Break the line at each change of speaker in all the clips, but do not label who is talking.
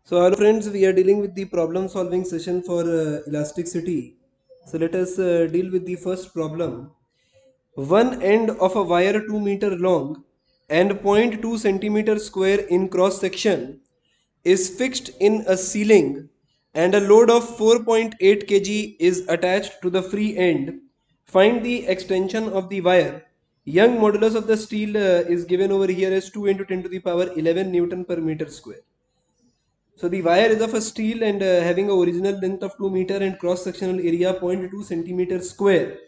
So hello friends, we are dealing with the problem solving session for elasticity. So let us deal with the first problem. One end of a wire 2 meter long and 0.2 centimeter square in cross section is fixed in a ceiling and a load of 4.8 kg is attached to the free end. Find the extension of the wire. Young modulus of the steel is given over here as 2 into 10 to the power 11 Newton per meter square. So the wire is of a steel and having a original length of 2 meter and cross sectional area 0.2 centimeter square.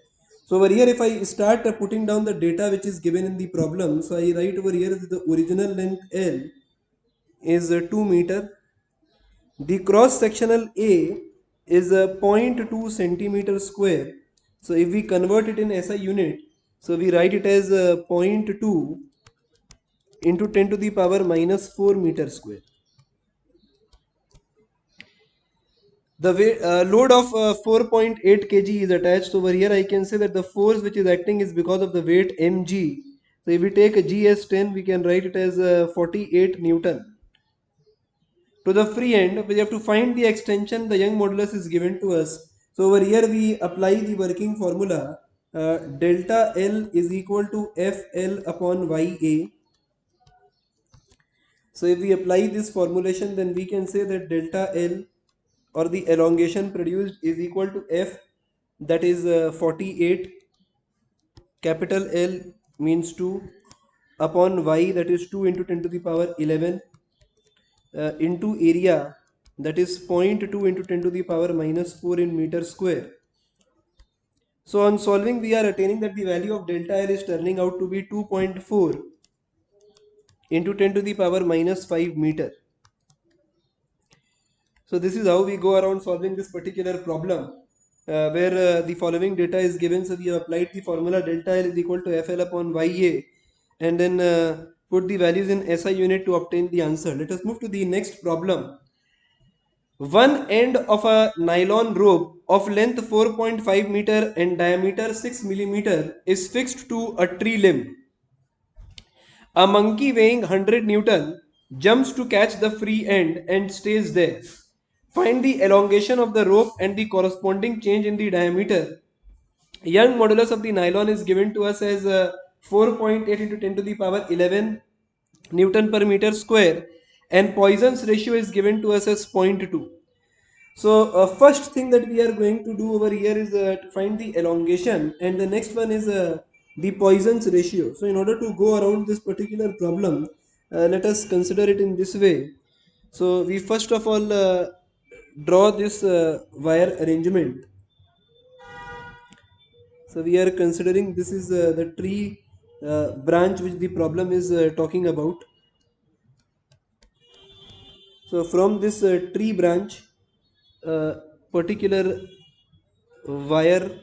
So over here if I start putting down the data which is given in the problem, so I write over here that the original length L is 2 meter. The cross sectional A is a 0.2 centimeter square. So if we convert it in SI unit, so we write it as 0.2 into 10 to the power minus 4 meter square. The load of 4.8 kg is attached over here. I can say that the force which is acting is because of the weight mg. So if we take a g as 10, we can write it as 48 Newton. To the free end, we have to find the extension. The Young modulus is given to us. So over here we apply the working formula. Delta L is equal to FL upon YA. So if we apply this formulation, then we can say that delta L or the elongation produced is equal to F, that is 48, capital L means 2, upon Y, that is 2 into 10 to the power 11, into area, that is 0.2 into 10 to the power minus 4 in meter square. So on solving, we are attaining that the value of delta L is turning out to be 2.4 into 10 to the power minus 5 meter. So this is how we go around solving this particular problem, where the following data is given. So we have applied the formula delta L is equal to FL upon YA, and then put the values in SI unit to obtain the answer. Let us move to the next problem. One end of a nylon rope of length 4.5 meter and diameter 6 millimeter is fixed to a tree limb. A monkey weighing 100 Newton jumps to catch the free end and stays there. Find the elongation of the rope and the corresponding change in the diameter. Young modulus of the nylon is given to us as 4.8 into 10 to the power 11 Newton per meter square, and Poisson's ratio is given to us as 0.2. So first thing that we are going to do over here is to find the elongation, and the next one is the Poisson's ratio. So in order to go around this particular problem, let us consider it in this way. So we first of all draw this wire arrangement. So we are considering this is the tree branch which the problem is talking about. So from this tree branch, particular wire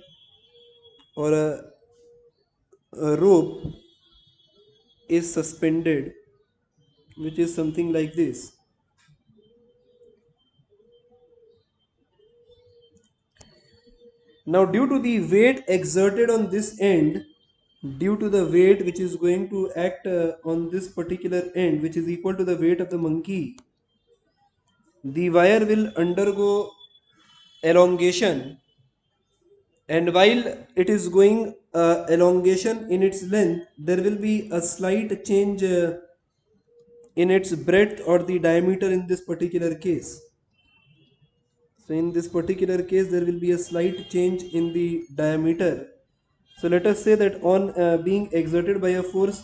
or a rope is suspended, which is something like this. Now due to the weight exerted on this end, due to the weight which is going to act on this particular end, which is equal to the weight of the monkey, the wire will undergo elongation, and while it is going elongation in its length, there will be a slight change in its breadth or the diameter in this particular case. So in this particular case, there will be a slight change in the diameter. So let us say that on being exerted by a force,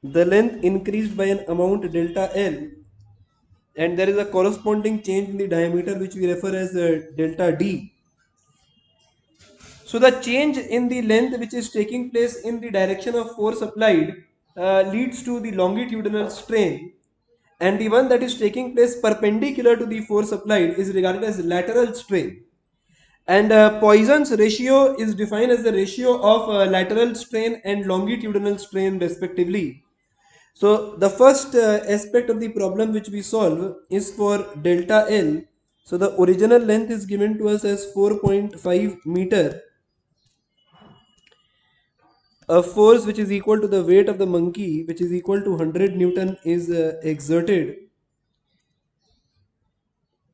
the length increased by an amount delta L, and there is a corresponding change in the diameter which we refer as delta D. So the change in the length which is taking place in the direction of force applied leads to the longitudinal strain, and the one that is taking place perpendicular to the force applied is regarded as lateral strain. And Poisson's ratio is defined as the ratio of lateral strain and longitudinal strain respectively. So the first aspect of the problem which we solve is for delta L. So the original length is given to us as 4.5 meter. A force which is equal to the weight of the monkey, which is equal to 100 Newton, is exerted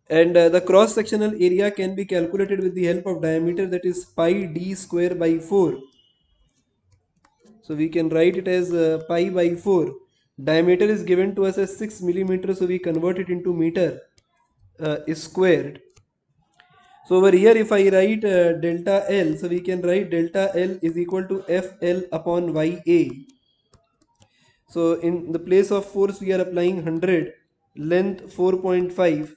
And the cross sectional area can be calculated with the help of diameter, that is pi d square by 4. So we can write it as pi by 4. Diameter is given to us as 6 millimeters, so we convert it into meter squared. So over here, if I write delta L, so we can write delta L is equal to FL upon YA. So in the place of force, we are applying 100, length 4.5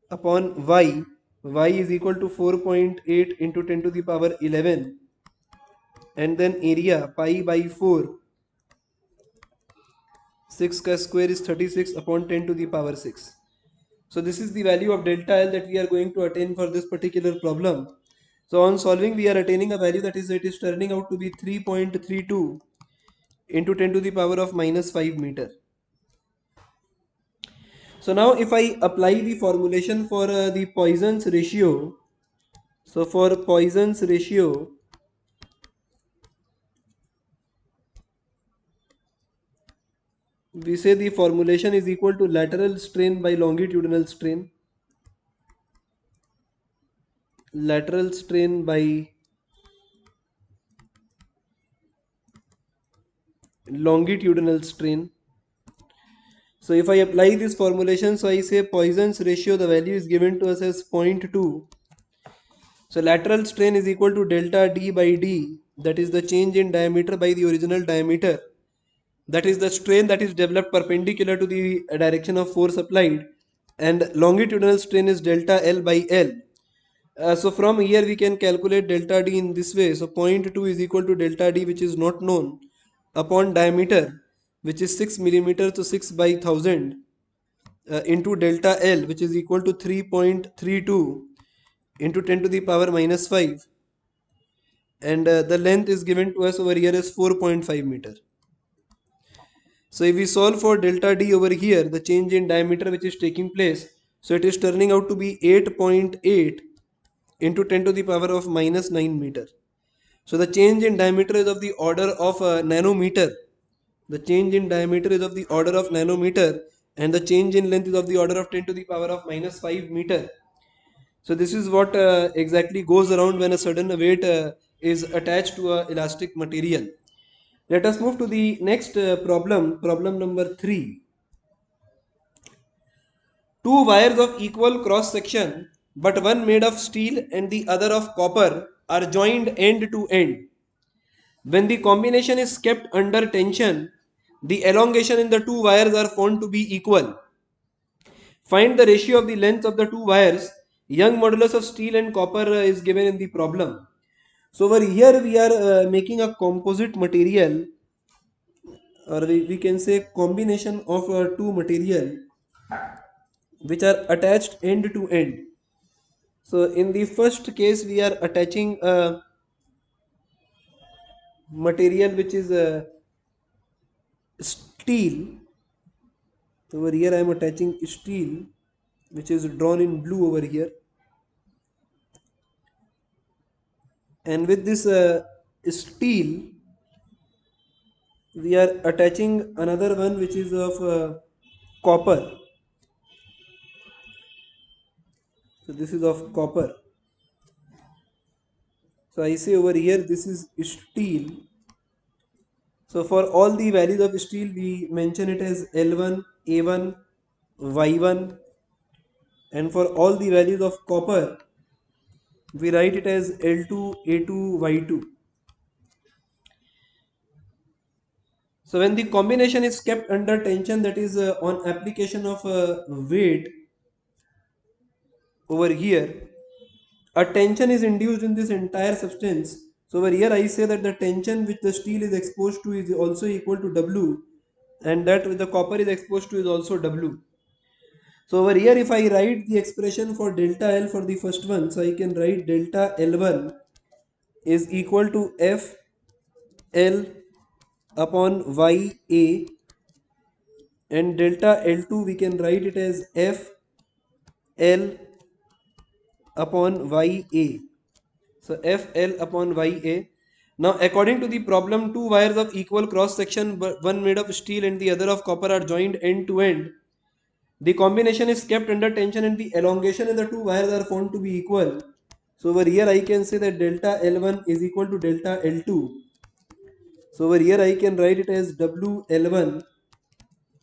upon Y. Y is equal to 4.8 into 10 to the power 11. And then area pi by 4. 6 ka square is 36 upon 10 to the power 6. So this is the value of delta L that we are going to attain for this particular problem. So on solving, we are attaining a value that is, it is turning out to be 3.32 into 10 to the power of minus 5 meter. So now if I apply the formulation for the Poisson's ratio, so for Poisson's ratio, we say the formulation is equal to lateral strain by longitudinal strain. Lateral strain by longitudinal strain. So if I apply this formulation, so I say Poisson's ratio, the value is given to us as 0.2. So lateral strain is equal to delta D by D, that is the change in diameter by the original diameter. That is the strain that is developed perpendicular to the direction of force applied, and longitudinal strain is delta L by L. So from here we can calculate delta D in this way. So 0.2 is equal to delta D, which is not known, upon diameter, which is 6 millimeter, to 6 by 1000, into delta L, which is equal to 3.32 into 10 to the power minus 5, and the length is given to us over here as 4.5 meter. So if we solve for delta D over here, the change in diameter which is taking place, so it is turning out to be 8.8 into 10 to the power of minus 9 meter. So the change in diameter is of the order of nanometer. The change in diameter is of the order of nanometer, and the change in length is of the order of 10 to the power of minus 5 meter. So this is what exactly goes around when a certain weight is attached to a elastic material. Let us move to the next problem number 3. Two wires of equal cross section, but one made of steel and the other of copper, are joined end to end. When the combination is kept under tension, the elongation in the two wires are found to be equal. Find the ratio of the length of the two wires. Young modulus of steel and copper is given in the problem. So over here we are making a composite material, or we can say combination of two material which are attached end to end. So in the first case we are attaching a material which is steel. So over here I am attaching steel, which is drawn in blue over here, and with this steel we are attaching another one which is of copper. So this is of copper. So I say over here this is steel. So for all the values of steel we mention it as L1, A1, Y1, and for all the values of copper we write it as L2, A2, Y2. So when the combination is kept under tension, that is on application of weight over here, a tension is induced in this entire substance. So over here I say that the tension which the steel is exposed to is also equal to W, and that which the copper is exposed to is also W. So over here if I write the expression for delta L for the first one, so I can write delta L1 is equal to F L upon YA, and delta L2 we can write it as F L upon YA. So FL upon YA. Now according to the problem, two wires of equal cross section, but one made of steel and the other of copper, are joined end to end. The combination is kept under tension and the elongation in the two wires are found to be equal. So over here I can say that delta L1 is equal to delta L2. So over here I can write it as WL1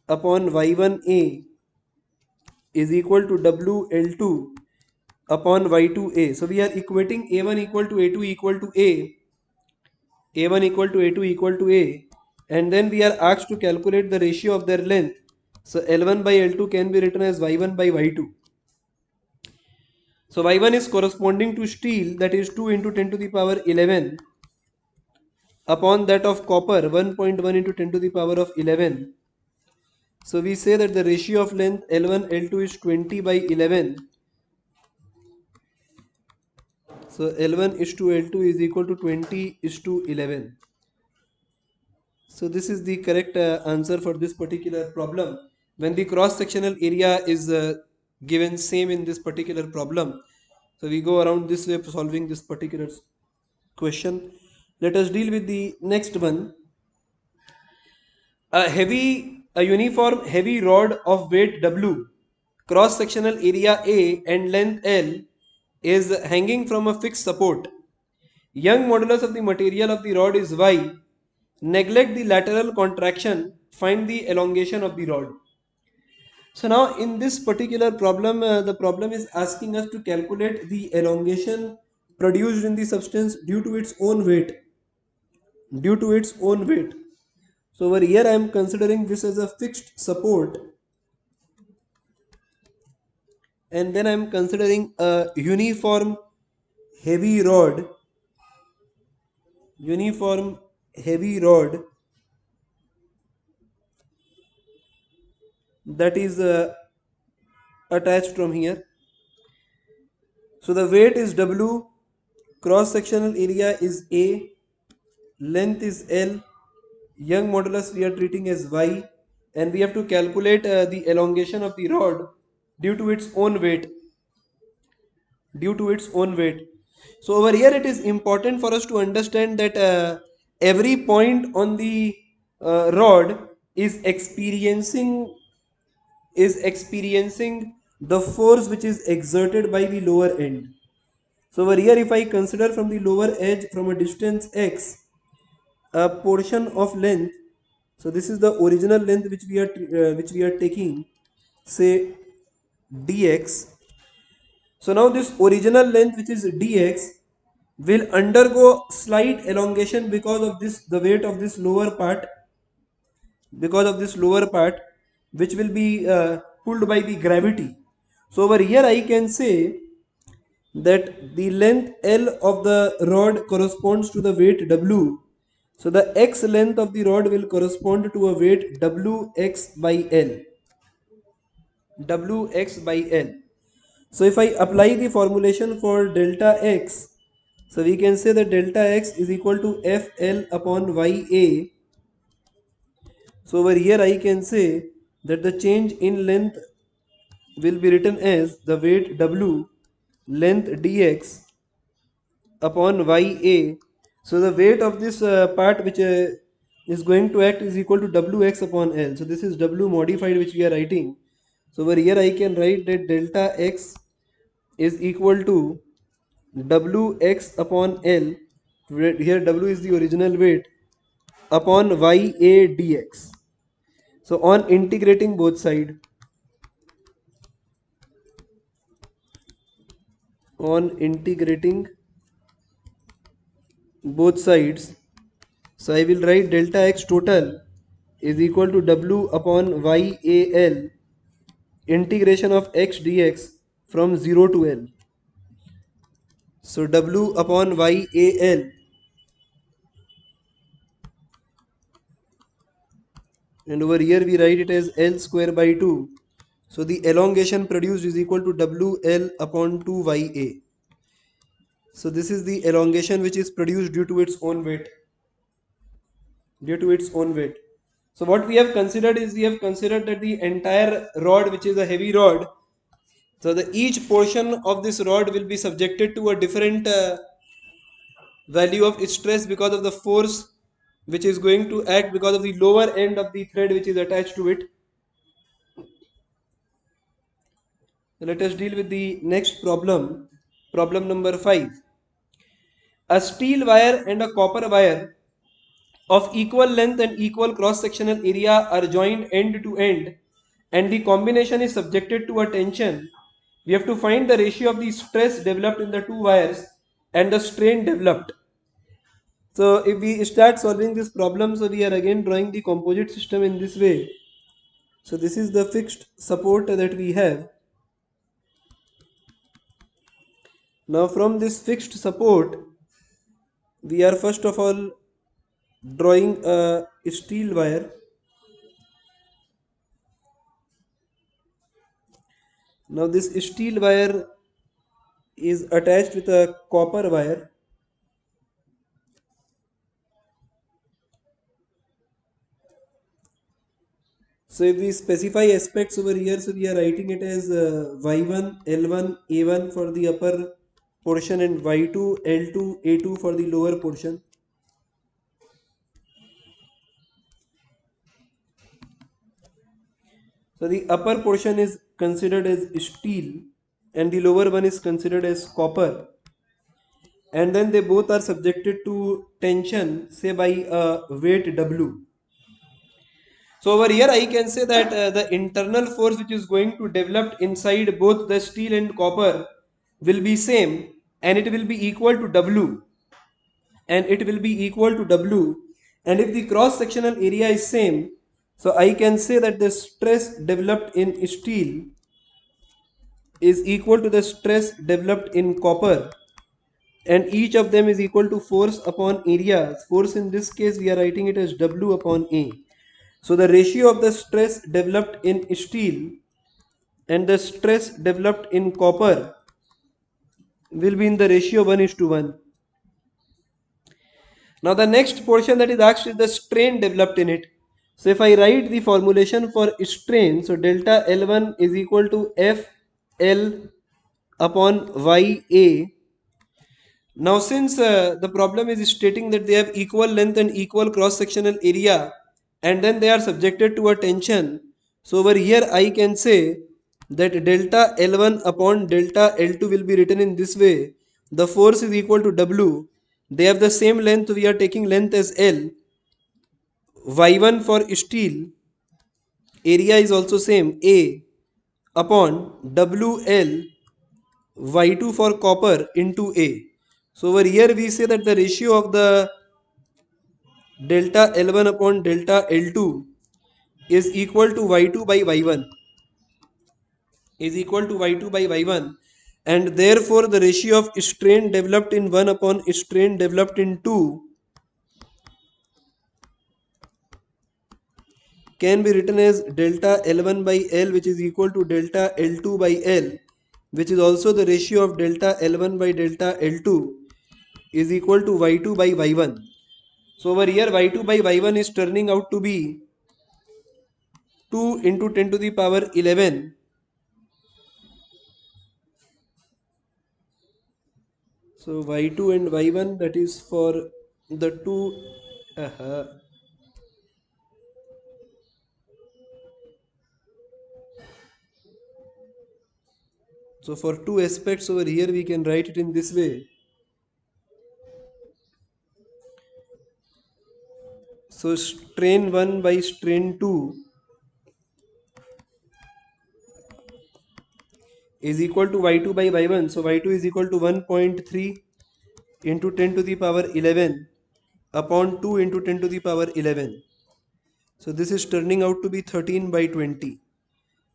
upon Y1A is equal to WL2 upon Y2A. So we are equating A1 equal to A2 equal to A1 equal to A2 equal to A, and then we are asked to calculate the ratio of their length. So L1 by L2 can be written as Y1 by Y2. So Y1 is corresponding to steel, that is 2 into 10 to the power 11 upon that of copper 1.1 into 10 to the power of 11. So we say that the ratio of length L1 L2 is 20 by 11. So L1 is to L2 is equal to 20 is to 11. So this is the correct answer for this particular problem. When the cross sectional area is given same in this particular problem, so we go around this way of solving this particular question. Let us deal with the next one. A uniform heavy rod of weight W, cross sectional area A and length L is hanging from a fixed support. Young modulus of the material of the rod is Y. Neglect the lateral contraction, find the elongation of the rod. So now in this particular problem, the problem is asking us to calculate the elongation produced in the substance due to its own weight. Due to its own weight. So over here I am considering this as a fixed support, and then I am considering a heavy rod, uniform heavy rod that is attached from here. So the weight is W, cross sectional area is A, length is L, young modulus we are treating as Y, and we have to calculate the elongation of the rod due to its own weight. Due to its own weight. So over here it is important for us to understand that every point on the rod is experiencing the force which is exerted by the lower end. So over here if I consider from the lower edge from a distance x a portion of length, so this is the original length which we are taking, say dx. So now this original length which is dx will undergo slight elongation because of this, the weight of this lower part, because of this lower part which will be pulled by the gravity. So over here I can say that the length L of the rod corresponds to the weight W. So the x length of the rod will correspond to a weight Wx by L. Wx by L. So if I apply the formulation for delta x, so we can say that delta x is equal to Fl upon Ya. So over here I can say that the change in length will be written as the weight W, length dx upon Ya. So the weight of this part which is going to act is equal to Wx upon L. So this is W modified which we are writing. So over here I can write that delta x is equal to Wx upon L, here W is the original weight, upon Ya dx. So on integrating both sides, on integrating both sides, so I will write delta x total is equal to W upon YAL integration of x dx from 0 to L. So W upon YAL, and over here we write it as L square by 2. So the elongation produced is equal to WL upon 2YA. So this is the elongation which is produced due to its own weight. Due to its own weight. So what we have considered is we have considered that the entire rod, which is a heavy rod, so the each portion of this rod will be subjected to a different value of stress because of the force which is going to act because of the lower end of the thread which is attached to it. So let us deal with the next problem, problem number 5. A steel wire and a copper wire of equal length and equal cross-sectional area are joined end to end, and the combination is subjected to a tension. We have to find the ratio of the stress developed in the two wires and the strain developed. So if we start solving this problem, so we are again drawing the composite system in this way. So this is the fixed support that we have. Now from this fixed support, we are first of all drawing a steel wire. Now this steel wire is attached with a copper wire. So if we specify aspects over here, so we are writing it as y1, l1, a1 for the upper portion and y2, l2, a2 for the lower portion. So the upper portion is considered as steel and the lower one is considered as copper, and then they both are subjected to tension, say by a weight W. So over here I can say that the internal force which is going to develop inside both the steel and copper will be same, and it will be equal to W, and it will be equal to W, and if the cross sectional area is same, so I can say that the stress developed in steel is equal to the stress developed in copper, and each of them is equal to force upon area. Force in this case we are writing it as W upon A. So the ratio of the stress developed in steel and the stress developed in copper will be in the ratio 1 is to 1. Now the next portion that is asked is the strain developed in it. So if I write the formulation for strain, so delta L1 is equal to FL upon YA. Now since the problem is stating that they have equal length and equal cross sectional area and then they are subjected to a tension, so over here I can say that delta L1 upon delta L2 will be written in this way. The force is equal to W. They have the same length, we are taking length as L. Y1 for steel, area is also same A upon WL, Y2 for copper into A. So over here we say that the ratio of the delta L1 upon delta L2 is equal to Y2 by Y1, is equal to Y2 by Y1, and therefore the ratio of strain developed in 1 upon strain developed in 2 can be written as delta L1 by L, which is equal to delta L2 by L, which is also the ratio of delta L1 by delta L2 is equal to Y2 by Y1. So over here Y2 by Y1 is turning out to be 2 into 10 to the power 11. So Y2 and Y1, that is for the two. So for two aspects over here we can write it in this way. So strain 1 by strain 2 is equal to Y2 by Y1. So Y2 is equal to 1.3 into 10 to the power 11 upon 2 into 10 to the power 11. So this is turning out to be 13 by 20.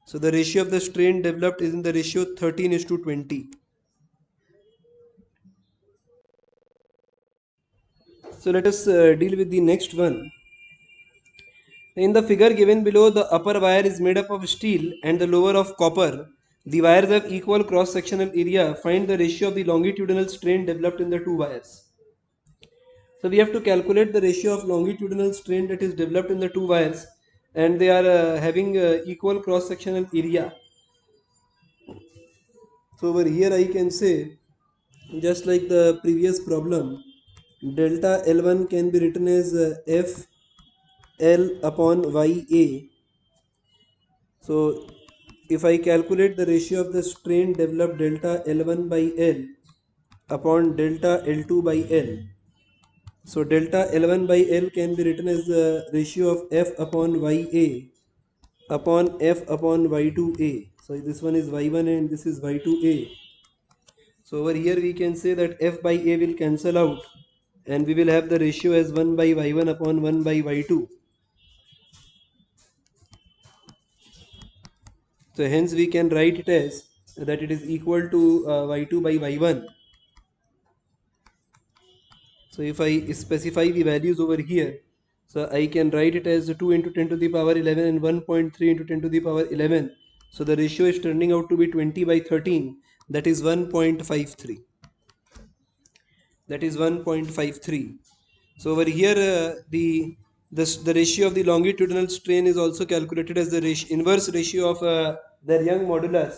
So the ratio of the strain developed is in the ratio 13 is to 20. So let us deal with the next one. In the figure given below, the upper wire is made up of steel and the lower of copper. The wires have equal cross-sectional area. Find the ratio of the longitudinal strain developed in the two wires. So we have to calculate the ratio of longitudinal strain that is developed in the two wires, and they are having equal cross-sectional area. So over here I can say, just like the previous problem, delta L1 can be written as F L upon YA. So if I calculate the ratio of the strain developed delta L1 by L upon delta L2 by L, so delta L1 by L can be written as the ratio of F upon YA upon F upon Y2A. So this one is Y1 and this is Y2A. So over here we can say that F by A will cancel out and we will have the ratio as 1 by Y1 upon 1 by Y2. So hence we can write it as that it is equal to Y2 by Y1. So if I specify the values over here, so I can write it as 2 into 10 to the power 11 and 1.3 into 10 to the power 11. So the ratio is turning out to be 20 by 13, that is 1.53. That is 1.53. So over here the ratio of the longitudinal strain is also calculated as the inverse ratio of their Young modulus,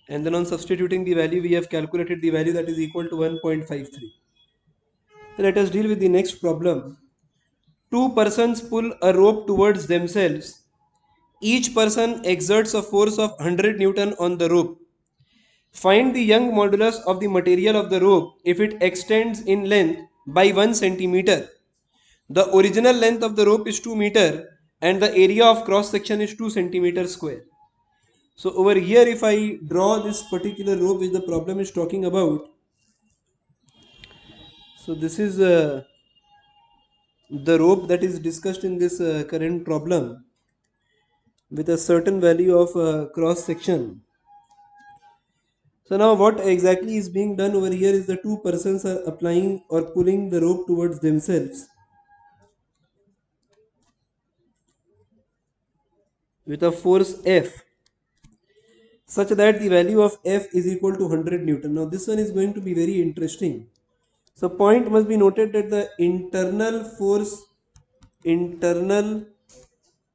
and then on substituting the value we have calculated the value that is equal to 1.53. So let us deal with the next problem. Two persons pull a rope towards themselves. Each person exerts a force of 100 Newton on the rope. Find the Young modulus of the material of the rope if it extends in length by 1 centimeter. The original length of the rope is 2 meter and the area of cross section is 2 centimeter square. So over here if I draw this particular rope which the problem is talking about, so this is the rope that is discussed in this current problem with a certain value of cross section. So now what exactly is being done over here is the two persons are applying or pulling the rope towards themselves with a force F such that the value of F is equal to 100 Newton. Now this one is going to be very interesting. So point must be noted that the internal force, internal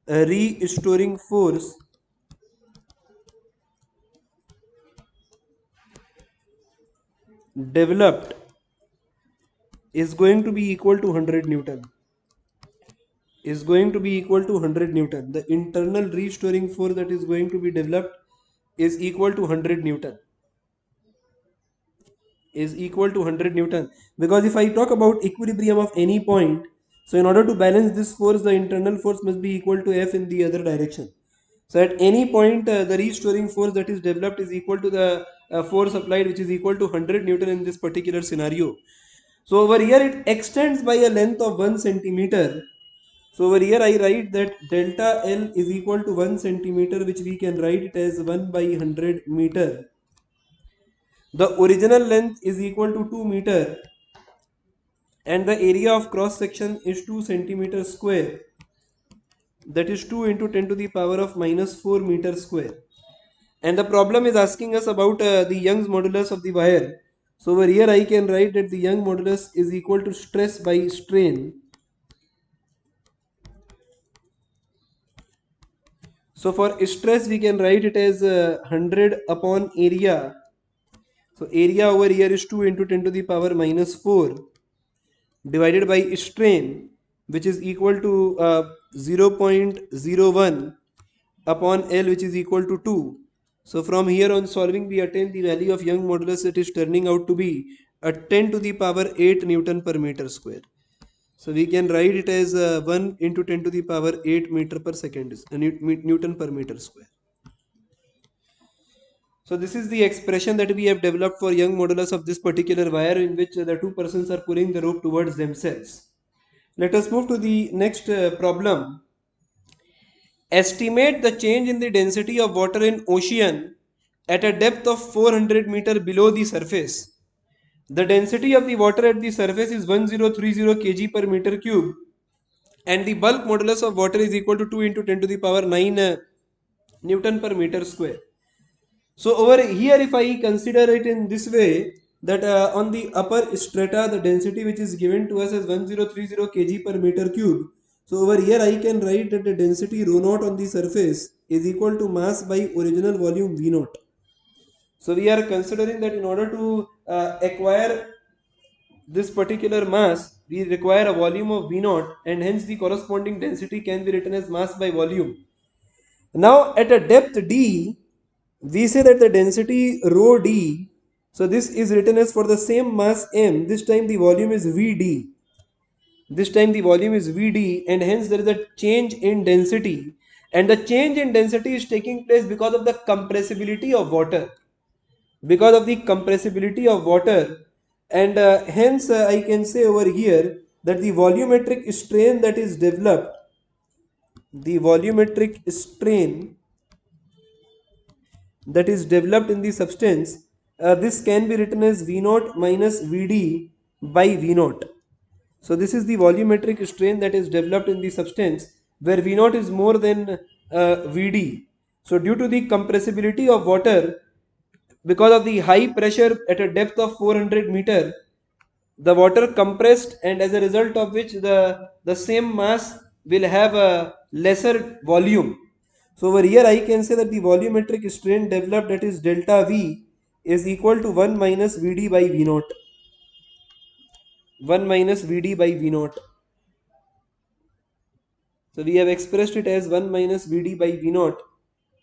restoring force developed is going to be equal to 100 Newton. Is going to be equal to 100 Newton. The internal restoring force that is going to be developed is equal to 100 Newton. Is equal to 100 Newton. Because if I talk about equilibrium of any point, so in order to balance this force, the internal force must be equal to F in the other direction. So at any point, the restoring force that is developed is equal to the force applied, which is equal to 100 Newton in this particular scenario. So over here it extends by a length of 1 centimeter. So over here I write that delta L is equal to 1 centimeter, which we can write it as 1 by 100 meter. The original length is equal to 2 meter and the area of cross section is 2 centimeter square, that is 2 into 10 to the power of minus 4 meter square. And the problem is asking us about the Young's modulus of the wire. So over here I can write that the Young modulus is equal to stress by strain. So for stress we can write it as 100 upon area. So area over here is 2 into 10 to the power minus 4 divided by strain, which is equal to 0.01 upon L, which is equal to 2. So from here on solving we attain the value of Young modulus. It is turning out to be a 10 to the power 8 Newton per meter square. So we can write it as 1 into 10 to the power 8 meter per second, Newton per meter square. So this is the expression that we have developed for Young modulus of this particular wire, in which the two persons are pulling the rope towards themselves. Let us move to the next problem. Estimate the change in the density of water in ocean at a depth of 400 meter below the surface. The density of the water at the surface is 1030 kg per meter cube and the bulk modulus of water is equal to 2 into 10 to the power 9 Newton per meter square. So over here if I consider it in this way, that on the upper strata the density which is given to us is 1030 kg per meter cube. So over here I can write that the density rho naught on the surface is equal to mass by original volume V naught. So we are considering that in order to acquire this particular mass, we require a volume of V naught, and hence the corresponding density can be written as mass by volume. Now at a depth d, we say that the density rho d, so this is written as for the same mass m, this time the volume is Vd. This time the volume is Vd, and hence there is a change in density, and the change in density is taking place because of the compressibility of water. Because of the compressibility of water, and hence I can say over here that the volumetric strain that is developed, the volumetric strain that is developed in the substance, this can be written as V naught minus Vd by V naught. So this is the volumetric strain that is developed in the substance, where V naught is more than Vd. So due to the compressibility of water, because of the high pressure at a depth of 400 meter, the water compressed, and as a result of which the same mass will have a lesser volume. So over here I can say that the volumetric strain developed, that is delta V, is equal to 1 minus Vd by V naught. 1 minus Vd by V naught. So we have expressed it as 1 minus Vd by V naught.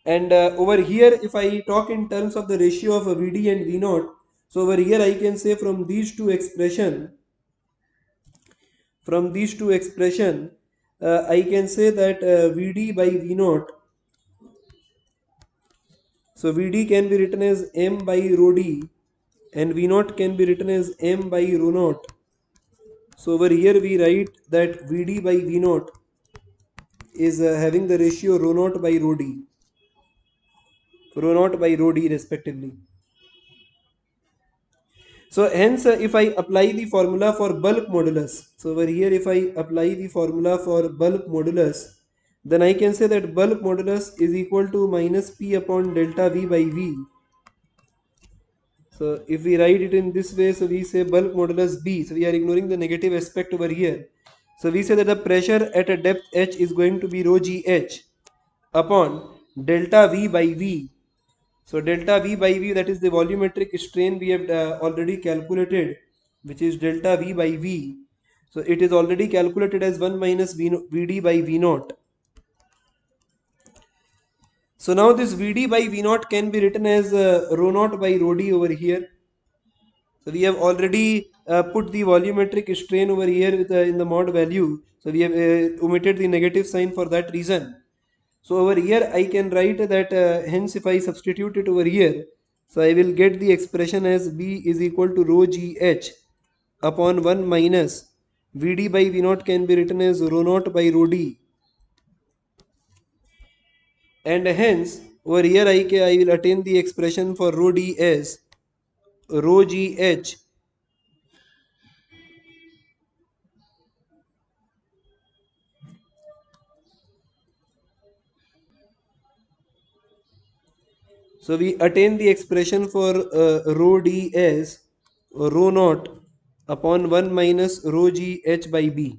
And over here, if I talk in terms of the ratio of Vd and V naught, so over here I can say from these two expression, I can say that Vd by V naught, so Vd can be written as m by rho d, and V naught can be written as m by rho naught. So over here we write that Vd by V naught is having the ratio rho naught by rho d respectively. So hence if I apply the formula for bulk modulus, so over here if I apply the formula for bulk modulus, then I can say that bulk modulus is equal to minus P upon delta V by V. So if we write it in this way, so we say bulk modulus B, so we are ignoring the negative aspect over here. So we say that the pressure at a depth h is going to be rho gh upon delta V by V. So delta V by V, that is the volumetric strain we have already calculated, which is delta V by V. So it is already calculated as 1 minus Vd by V naught. So now this Vd by V naught can be written as rho naught by rho d over here. So we have already put the volumetric strain over here with, in the mod value. So we have omitted the negative sign for that reason. So over here I can write that hence if I substitute it over here, so I will get the expression as B is equal to rho gh upon 1 minus Vd by V naught can be written as rho naught by rho d, and hence over here I will attain the expression for rho d as rho gh. So we attain the expression for rho d as rho naught upon 1 minus rho gh by b.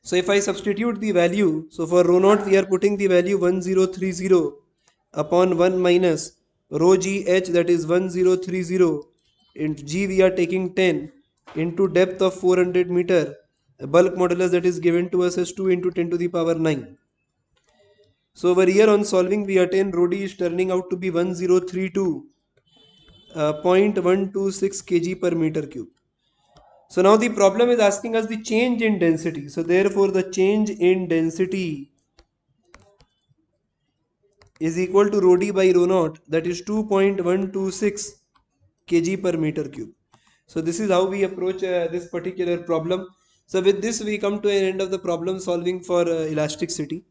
So if I substitute the value, so for rho naught we are putting the value 1030 upon 1 minus rho gh, that is 1030, and g we are taking 10 into depth of 400 meter, bulk modulus that is given to us as 2 into 10 to the power 9. So over here on solving we attain rho d is turning out to be 1032.126 kg per meter cube. So now the problem is asking us the change in density. So therefore the change in density is equal to rho d by rho naught, that is 2.126 kg per meter cube. So this is how we approach this particular problem. So with this we come to an end of the problem solving for elasticity.